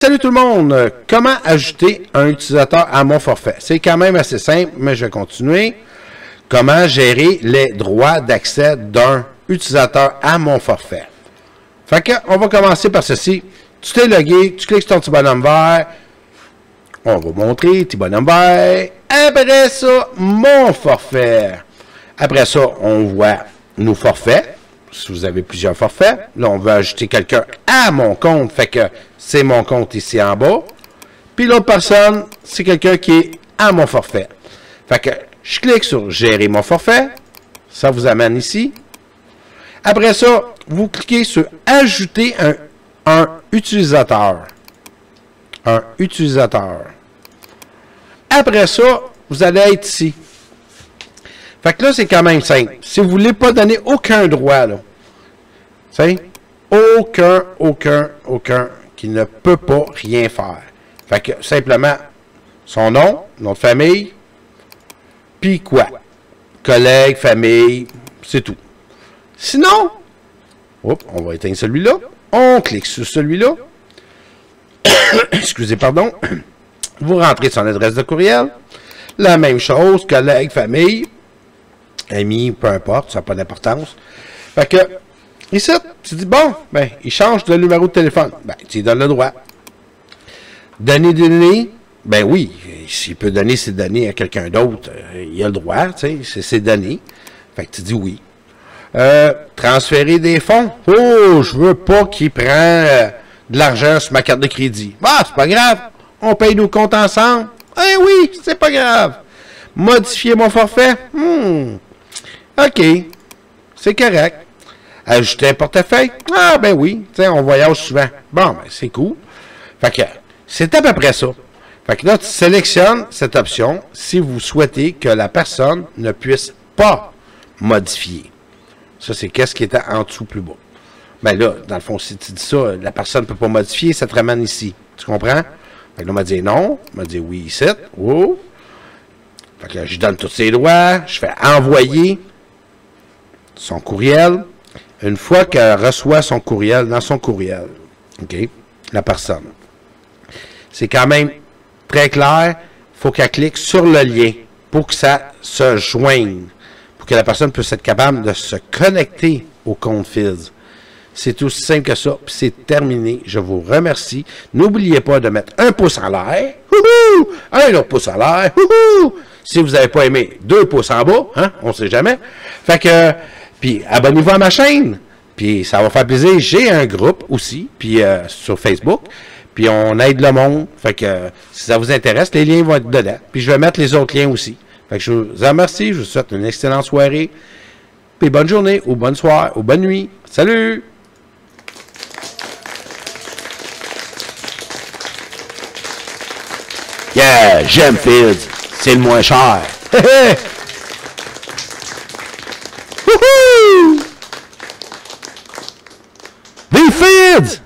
Salut tout le monde! Comment ajouter un utilisateur à mon forfait? C'est quand même assez simple, mais je vais continuer. Comment gérer les droits d'accès d'un utilisateur à mon forfait? Fait que, on va commencer par ceci. Tu t'es logué, tu cliques sur ton petit bonhomme vert. On va montrer, petit bonhomme vert. Après ça, mon forfait. Après ça, on voit nos forfaits. Si vous avez plusieurs forfaits, là, on veut ajouter quelqu'un à mon compte. Fait que c'est mon compte ici en bas. Puis l'autre personne, c'est quelqu'un qui est à mon forfait. Fait que je clique sur gérer mon forfait. Ça vous amène ici. Après ça, vous cliquez sur ajouter un utilisateur. Un utilisateur. Après ça, vous allez être ici. Fait que là, c'est quand même simple. Si vous ne voulez pas donner aucun droit, là, c'est aucun qui ne peut pas rien faire. Fait que simplement, son nom de famille, puis quoi? Collègue, famille, c'est tout. Sinon, on va éteindre celui-là. On clique sur celui-là. Excusez, pardon. Vous rentrez son adresse de courriel. La même chose, collègue, famille. Ami, peu importe, ça n'a pas d'importance. Fait que, ici, tu dis, bon, ben, il change de numéro de téléphone. Ben, tu lui donnes le droit. Donner des données, ben oui, s'il peut donner ses données à quelqu'un d'autre, il a le droit, tu sais, c'est ses données. Fait que tu dis oui. Transférer des fonds. Oh, je veux pas qu'il prenne de l'argent sur ma carte de crédit. Ah, c'est pas grave, on paye nos comptes ensemble. Eh oui, c'est pas grave. Modifier mon forfait. OK, c'est correct. Ajouter un portefeuille. Ah, ben oui, tu sais, on voyage souvent. Bon, ben c'est cool. Fait que, c'est à peu près ça. Fait que là, tu sélectionnes cette option si vous souhaitez que la personne ne puisse pas modifier. Ça, c'est qu'est-ce qui était en dessous plus bas. Ben là, dans le fond, si tu dis ça, la personne ne peut pas modifier, ça te ramène ici. Tu comprends? Fait que là, on m'a dit non. On m'a dit oui, ici. Oh. Fait que là, je donne tous ses droits. Je fais envoyer son courriel. Une fois qu'elle reçoit son courriel, dans son courriel, OK, la personne, c'est quand même très clair, il faut qu'elle clique sur le lien pour que ça se joigne, pour que la personne puisse être capable de se connecter au compte Fizz. C'est aussi simple que ça, puis c'est terminé. Je vous remercie. N'oubliez pas de mettre un pouce en l'air, un autre pouce en l'air, si vous n'avez pas aimé, 2 pouces en bas, hein, on ne sait jamais. Fait que, puis abonnez-vous à ma chaîne, puis ça va faire plaisir. J'ai un groupe aussi, puis sur Facebook, puis on aide le monde. Fait que si ça vous intéresse, les liens vont être dedans. Puis je vais mettre les autres liens aussi. Fait que je vous remercie, je vous souhaite une excellente soirée, puis bonne journée, ou bonne soirée, ou bonne nuit. Salut! Yeah, j'aime Fizz, c'est le moins cher. Wouhou! Vive Fizz!